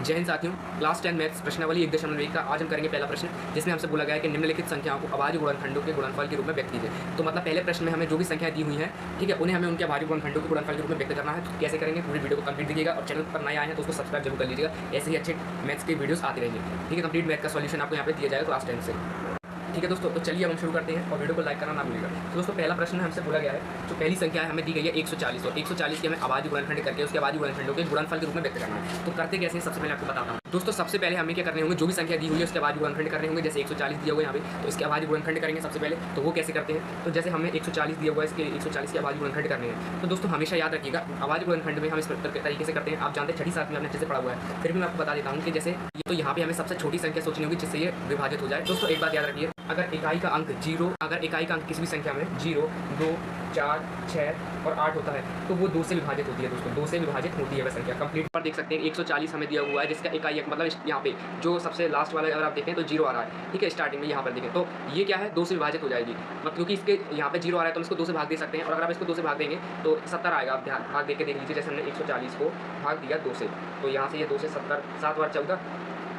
जय हिंद साथियों, class 10 maths प्रश्नावली 1.1 का आज हम करेंगे पहला प्रश्न, जिसमें हमसे बोला गया है कि निम्नलिखित संख्याओं को अभाज्य गुणनखंडों के गुणनफल के रूप में व्यक्त कीजिए। तो मतलब पहले प्रश्न में हमें जो भी संख्या दी हुई है, ठीक है, उन्हें हमें उनके अभाज्य गुणनखंडों के गुणनफल के रूप में व्यक्त करना है। तो कैसे करेंगे, पूरी वीडियो को कंप्लीट देखिएगा और चैनल पर नए आए हैं तो उसको सब्सक्राइब जरूर कर लीजिएगा। ऐसे ही अच्छे मैथ्स के वीडियोस आते रहेंगे। ठीक है, कंप्लीट मैथ का सॉल्यूशन आपको यहाँ पे दिया जाएगा क्लास 10 से। ठीक है दोस्तों, तो चलिए अब हम शुरू करते हैं और वीडियो को लाइक करना ना भूलिएगा। तो दोस्तों पहला प्रश्न हमसे बोला गया है, जो पहली संख्या है हमें दी गई है 140 और 140 के हमें अभाज्य गुणनखंड करके उसके अभाज्य गुणनखंडों के गुणनफल के रूप में व्यक्त करना है। तो करते कैसे हैं, सबसे पहले आपको बताता हूँ। दोस्तों सबसे पहले हमें क्या करने होंगे, जो भी संख्या दी हुई है उसके अभाज्य गुणनखंड करने होंगे। जैसे 140 दिया हुआ है यहाँ पे, तो इसके अभाज्य गुणनखंड करेंगे सबसे पहले। तो वो कैसे करते हैं, तो जैसे हमें 140 दिया हुआ है, इसके 140 के अभाज्य गुणनखंड करने हैं। तो दोस्तों हमेशा याद रखिएगा, अभाज्य गुणनखंड में हम इस तरीके से करते हैं। आप जानते हैं 6ठी 7 में आपने अच्छे से पढ़ा हुआ है, फिर भी मैं आपको बता देता हूँ कि जैसे तो यहाँ पे हमें सबसे छोटी संख्या सोचनी होगी जिससे ये विभाजित हो जाए। दोस्तों एक बात याद रखिए, अगर इकाई का अंक 0, अगर इकाई का अंक किसी भी संख्या में 0, 2, 4, 6 और 8 होता है तो वो 2 से विभाजित होती है। दोस्तों 2 से विभाजित होती है वह संख्या। कंप्लीट पर देख सकते हैं 140 हमें दिया हुआ है, जिसका इकाई अंक मतलब यहाँ पे जो सबसे लास्ट वाला अगर आप देखें तो 0 आ रहा है। ठीक है, स्टार्टिंग में यहाँ पर देखें तो ये क्या है, 2 से विभाजित हो जाएगी। मतलब क्योंकि इसके यहाँ पे 0 आ रहा है तो हम इसको 2 से भाग दे सकते हैं। और अगर आप इसको 2 से भाग देंगे तो 70 आएगा। आप भाग दे के देख लीजिए, जैसे हमने 140 को भाग दिया 2 से, तो यहाँ से ये 2 से 70, 7 बार 14,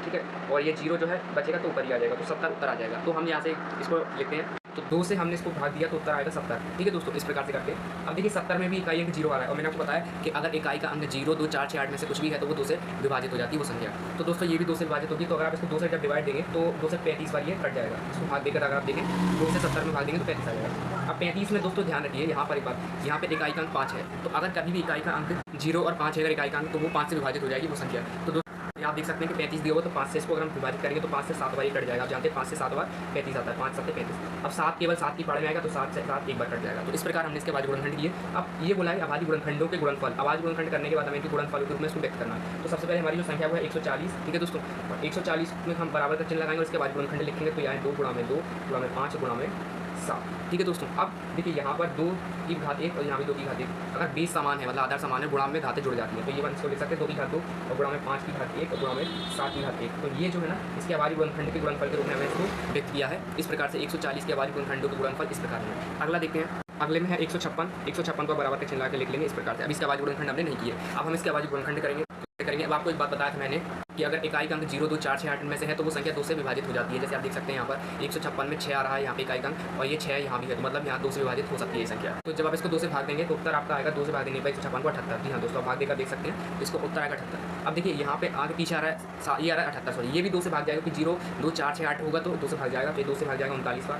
ठीक है, और ये 0 जो है बचेगा तो ऊपर ही आ जाएगा, तो 70 उत्तर आ जाएगा। तो हम यहाँ से इसको लिखते हैं, तो 2 से हमने इसको भाग दिया तो उत्तर आएगा 70। ठीक है दोस्तों, इस प्रकार से करते हैं। अब देखिए 70 में भी इकाई अंक 0 आ रहा है और मैंने आपको बताया कि अगर इकाई का अंक 0, 2, 4, 6, 8 में से कुछ भी है तो वो 2 से विभाजित हो जाती है वो संख्या। तो दोस्तों ये भी 2 से विभाजित होगी। तो अगर आप इसको 2 से जब डिवाइड देंगे तो 2 से 35 बार ये कट जाएगा। इसको भाग देकर अगर आप देखें 2 से 70 में भाग देंगे तो 35 आ जाएगा। अब 35 में दोस्तों ध्यान रखिए, यहाँ पर एक बात, यहाँ पे इकाई का अंक 5 है, तो अगर कभी भी इकाई का अंक 0 और 5 है अगर इकाई का अंक, तो वो 5 से विभाजित हो जाएगी वो संख्या। तो आप देख सकते हैं कि 35 दिया हुआ तो 5 से इसको अगर हम विभाजित करेंगे तो 5 से 7 बार ही कट जाएगा। आप जानते हैं 5 से 7 बार 35 आता है, 5 7 35। अब 7 केवल 7 की पाड़े में आएगा तो 7 से 7 एक बार कट जाएगा। तो इस प्रकार हमने इसके अभाज्य गुणनखंड किए। अब ये बोला है अभाज्य गुणनखंडों के गुणनफल। अभाज्य गुणनखंड करने के बाद हमें इनके गुणनफल के रूप में इसको व्यक्त करना है। तो सबसे पहले हमारी जो संख्या वो है 140। ठीक है दोस्तों, 140 में हम बराबर का चिन्ह लगाएंगे और इसके अभाज्य गुणनखंड लिखेंगे। तो यहाँ 2 गुणा में 2 गुणा में 5 गुणा में 7। ठीक है दोस्तों, अब देखिए यहाँ पर 2 की घात 1 और यहाँ भी 2 की घात 1। अगर बेस समान है मतलब आधार समान है, गुणा में घातें जुड़ जाती हैं, तो ये बात इसको लिख सकते हैं 2 की घात 2 और गुणा में 5 की घात 1 और गुणा में 7 की घात 1। तो ये जो है ना, इसके अभाज्य गुणनखंड के गुणनफल के रूप में हमने इसको व्यक्त किया है। इस प्रकार से 140 के अभाज्य गुणनखंडों के गुणनफल इस प्रकार है। अगला देखते हैं, अगले में है 156 को बराबर का चिन्ह के लिख लेंगे इस प्रकार से। अब इसके अभाज्य गुणनखंड हमने नहीं किए, अब हम इसके अभाज्य गुणनखंड करेंगे। अब आपको एक बात बताया था मैंने कि अगर इकाई का अंक 0, 2, 4, 6, 8 में से है तो वो संख्या 2 से विभाजित हो जाती है। जैसे आप देख सकते हैं यहाँ पर 156 में 6 आ रहा है, यहाँ पे इकाई का अंक, और ये 6 यहाँ भी है, तो मतलब यहाँ 2 से विभाजित हो सकती है ये संख्या। तो जब आप इसको 2 से भाग देंगे तो उत्तर आपका आएगा 2 से भाग देने पर 156 को 78। जी हाँ दोस्तों, आप भाग देकर देख सकते हैं, इसको उत्तर आएगा 78। अब देखिए यहाँ पे आगे पीछे आ रहा है, ये आ रहा है 78, सॉरी ये भी 2 से भाग जाएगा कि 0, 2, 4, 6, 8 होगा तो 2 से भाग जाएगा, फिर 2 से भाग जाएगा 39 बार।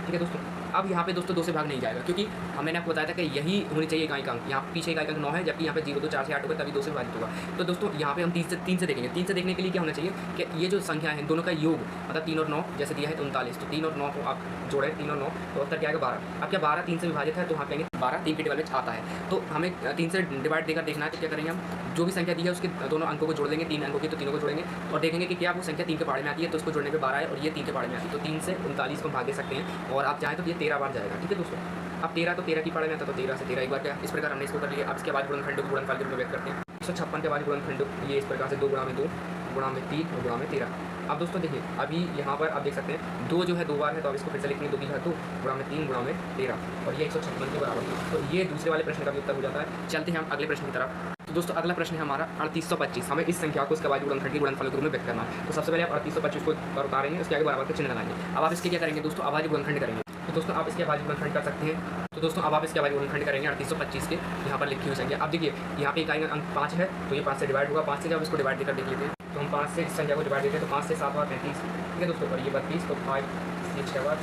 ठीक है दोस्तों, अब यहाँ पे दोस्तों 2 से भाग नहीं जाएगा क्योंकि मैंने आपको बताया था कि यही होनी चाहिए इकाई का अंक। यहाँ पीछे इकाई का अंक 9 है, जबकि यहाँ पे 0, 2, 4 से 8 होगा तभी 2 से विभाजित होगा। तो दोस्तों यहाँ पे हम 3 से देखेंगे। 3 से देखने के लिए क्या होना चाहिए कि ये जो संख्या है दोनों का योग, मतलब 3 और 9 जैसे दिया है तो 39, तो 3 और 9 को आप जोड़ें, 3 और 9 तो उत्तर क्या आएगा 12। अब क्या 12 3 से विभाजित है तो वहाँ कहेंगे 12 3 के टेबल में आता है। तो हमें 3 से डिवाइड देकर देखना है, तो क्या करेंगे हम जो भी संख्या दी है उसके दोनों अंकों को जोड़ देंगे, 3 अंकों की तो तीनों को जोड़ेंगे और देखेंगे कि क्या वो संख्या 3 के पाड़े में आती है, तो उसको जोड़ने पे 12 है और ये 3 के पाड़े में आती है, तो 3 से 39 को भाग दे सकते हैं और आप चाहें तो ये 13 बार जाएगा। ठीक है दोस्तों, अब 13 तो 13 की पाड़े में आता है तो 13 से 13 एक बार क्या, इस प्रकार हमने इसको कर लिया। अब इसके बाद गुणनखंड को गुणनफल के रूप में व्यक्त करते हैं। 156 के बाद गुणनखंड ये इस प्रकार से 2 गुणा में 2 गुणा में 3 और गुणा में 13। अब दोस्तों देखिए अभी यहाँ पर आप देख सकते हैं 2 जो है 2 बार है, तो अब इसको फिर से लिखेंगे 2 की घात 2 गुणा में 3 गुणा में 13 और ये 156 के बराबर है। तो ये दूसरे वाले प्रश्न का भी उत्तर हो जाता है। चलते हैं हम अगले प्रश्न की तरफ। तो दोस्तों अगला प्रश्न है हमारा 3825। हमें इस संख्या को इसके अभाज्य गुणनखंड के गुणनफल के रूप में व्यक्त करना है। तो सबसे पहले आप 3825 को उतारेंगे, उसके आगे बराबर का चिन्ह लगाएंगे। अब आप इसके क्या करेंगे दोस्तों, अभाज्य गुणनखंड करेंगे। तो दोस्तों आप इसके अभाज्य गुणनखंड कर सकते हैं। तो दोस्तों अब आप इसके अभाज्य गुणनखंड करेंगे 3825 के यहाँ पर लिखी हुई संख्या। अब देखिए यहाँ पे इकाई अंक 5 है तो ये 5 से डिवाइड होगा। 5 से जब इसको डिवाइड देकर देख लेते हैं तो हम 5 से इस संख्या को डिवाइड देते हैं तो 5 से 7 बार 35। ठीक है दोस्तों, और ये 32 तो 5 से 6 बार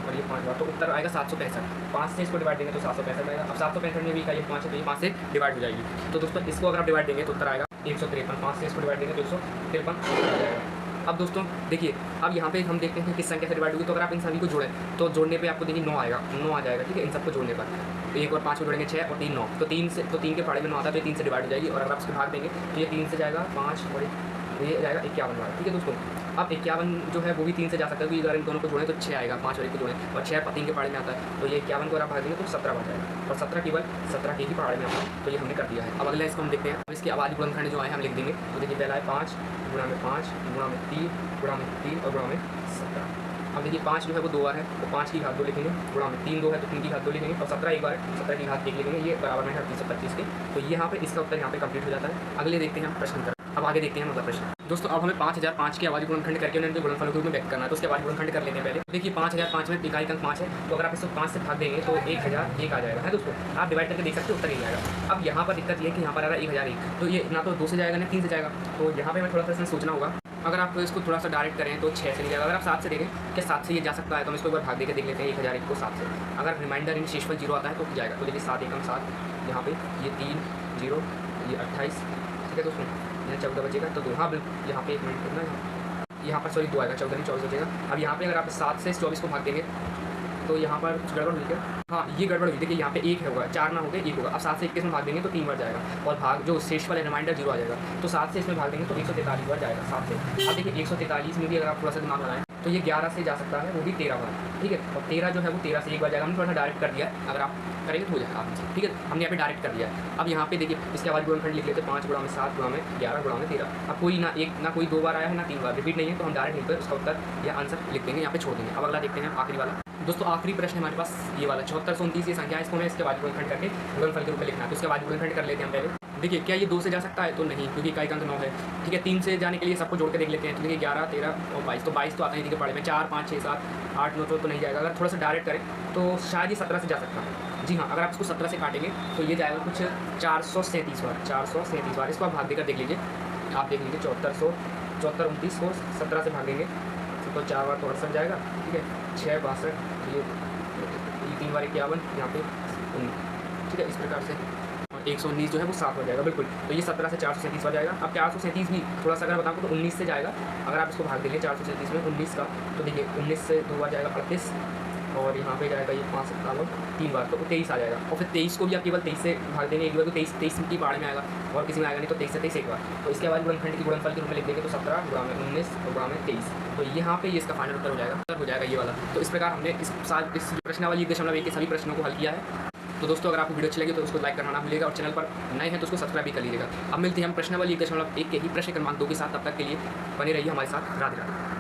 और ये 5 बार, तो उत्तर आएगा 765। 5 से इसको डिवाइड देंगे तो 765 आएगा। अब 765 में भी इकाई 5 है तो ये 5 से डिवाइड हो जाएगी। तो दोस्तों इसको अगर आप डिवाइड देंगे तो उत्तर आएगा 153। 5 से इसको डिवाइड देंगे तो 153 आ जाएगा। अब दोस्तों देखिए अब यहाँ पे हम देखते हैं कि किस संख्या से डिवाइड होगी। तो अगर आप इन सभी को जोड़ें तो जोड़ने पे आपको देखिए 9 आएगा, 9 आ जाएगा। ठीक है, इन सबको जोड़ने पर 1 और 5 को जोड़ेंगे 6 और 3 9, तो 3 के पाड़े में 9 आता है तो ये 3 से डिवाइड हो जाएगी। और अगर आप इसको भाग देंगे तो ये 3 से जाएगा 5 और ये जाएगा 51 बार। ठीक है दोस्तों, अब 51 जो है वो भी 3 से जा सकता है क्योंकि अगर इन दोनों को जोड़ें तो 6 आएगा, 5 और 1 को जोड़ें और 6 3 के पाड़े में आता है तो ये 51 को अगर आप भाग देंगे तो 17 बन जाएगा और 17 केवल 17 के ही पाड़े में आता है। तो ये हमने कर दिया है। अब अगला इसको हम देखते हैं। अब इसके अभाज्य गुणनखंड जो आए हम लिख देंगे। तो देखिए पहला है 5 गुणा में 5 गुणा में 3 गुणा में 3 और गुणा में 17। अब देखिए 5 जो है वो 2 बार है तो 5 की घात 2 लिखेंगे, गुणा में 3 2 है तो 3 की घात 2 लिखेंगे और 17 एक बार है 17 की घात 1 लिखेंगे। ये बराबर में है 325 के। तो यहाँ पे इसका उत्तर यहाँ पे कंप्लीट हो जाता है। अगले देखते हैं हम प्रश्न कर अब आगे देखते हैं मतलब प्रश्न। दोस्तों अब हमें 5005 के अभाज्य गुणनखंड करके उन्हें उनके गुणनफल के रूप में व्यक्त करना है। तो उसके अभाज्य गुणनखंड कर लेते हैं पहले। देखिए 5005 में इकाई अंक 5 है, तो अगर आप इसको 5 से भाग देंगे तो 1001 आ जाएगा है दोस्तों। आप डिवाइड करके देख सकते हो, उत्तर ही जाएगा। अब यहाँ पर दिक्कत ये है कि यहाँ पर आ रहा है 1001, तो ये ना तो 2 से जाएगा ना 3 से जाएगा। तो यहाँ पे हमें थोड़ा सा इसमें सोचना होगा। अगर आप इसको थोड़ा सा डायरेक्ट करें तो 6 से नहीं जाएगा। अगर आप 7 से देखें कि 7 से ये जा सकता है, तो हम इसको एक बार भाग देकर देख लेते हैं 1001 को 7 से। अगर रिमाइंडर इन शेषफल 0 आता है तो जाएगा। तो देखिए 7 एकम 7, यहाँ पे ये 3 0, ये 28, ठीक है दोस्तों, यहाँ 14 बचेगा। तो हाँ बिल्कुल, यहाँ पे 1 मिनट करना है, यहाँ पर सॉरी 2 आएगा, 14 नहीं 24 बचेगा। अब यहाँ पे अगर आप 7 से 24 को भाग देंगे तो यहाँ पर कुछ गड़बड़ हुई क्या? हाँ ये गड़बड़ हुई। देखिए यहाँ पे 1 होगा, 4 ना हो गया 1 होगा। अब 7 से 21 में भाग देंगे तो 3 बार जाएगा, और भाग जो शेषफल है रिमाइंडर 0 आ जाएगा। तो 7 से इसमें भाग देंगे तो 143 बार जाएगा 7 से। अब देखिए 143 में भी अगर आप थोड़ा सा दिमाग लगाएं तो ये 11 से जा सकता है, वो भी 13 बार, ठीक है। और 13 जो है वो 13 से 1 बार जाएगा। हमने थोड़ा सा डायरेक्ट कर दिया है, अगर आप करेंगे तो हो जाएगा आप, ठीक है। हमने यहाँ पे डायरेक्ट कर दिया है। अब यहाँ पे देखिए इसके बाद गुणनखंड लिख लेते हैं 5 गुणा में 7 गुणा में 11 गुणा में 13। अब कोई ना कोई 2 बार आया है ना 3 बार, रिपीट नहीं है, तो हम डायरेक्ट लिखकर उसका उत्तर या आंसर लिख देंगे, यहाँ पे छोड़ देंगे। अब अगला देखते हैं आखिरी वाला। दोस्तों आखिरी प्रश्न हमारे पास ये वाला 7429 ये संख्या है, इसको हमें इसके बाद गुणनखंड करके गुणनफल के रूप में लिखना है। तो इसके बाद गुणनखंड कर लेते हैं हम पहले। देखिए क्या ये 2 से जा सकता है? तो नहीं, क्योंकि इकाई का अंक 9 है, ठीक है। 3 से जाने के लिए सबको जोड़ के देख लेते हैं। तो देखिए 11 13 और 22, तो 22 तो आता ही देखिए पढ़े में, 4 5 6 7 8 9 तो नहीं जाएगा। अगर थोड़ा सा डायरेक्ट करें तो शायद ये 17 से जा सकता है। जी हाँ, अगर आप इसको 17 से काटेंगे तो ये जाएगा कुछ 437 बार, 437 बार। इसको आप भाग देकर देख लीजिए, आप देख लीजिए 74 29 को 17 से भागेंगे तो 4 बार तो 68 जाएगा, ठीक है। 6 62, ये 3 बार 51, यहाँ पे 19, ठीक है। इस प्रकार से 119 जो है वो 7 हो जाएगा बिल्कुल। तो ये 17 से 437 हो जाएगा। अब 437 भी थोड़ा सा अगर बताऊँ तो 19 से जाएगा। अगर आप इसको भाग देंगे 437 में 19 का, तो देखिए 19 से 2 बार जाएगा 38, और यहाँ पे जाएगा ये 5 57 3 बार, तो 23 आ जाएगा। और फिर 23 को भी आप केवल 23 से भाग देंगे एक बार, तो 23 की पहाड़ में आएगा, और किसी में आएगा नहीं, तो 23 से 23 एक बार। तो इसके बाद गुणनखंड की गुणनफल के रूप में लिख देंगे तो 17 गुणा में 19 और गुणा में 23, तो यहाँ पे ये इसका फाइनल उत्तर हो जाएगा ये वाला। तो इस प्रकार हमने इस प्रश्नावली 1.1 के सभी प्रश्नों को हल किया है। तो दोस्तों अगर आपको वीडियो अच्छी लगी तो उसको लाइक करना ना भूलिएगा, और चैनल पर नए हैं तो उसको सब्सक्राइब भी कर लीजिएगा। अब मिलते हैं हम प्रश्नावली 1.1 के ही प्रश्न क्रमांक 2 के साथ। तब तक के लिए बने रहिए हमारे साथ। राधे राधे।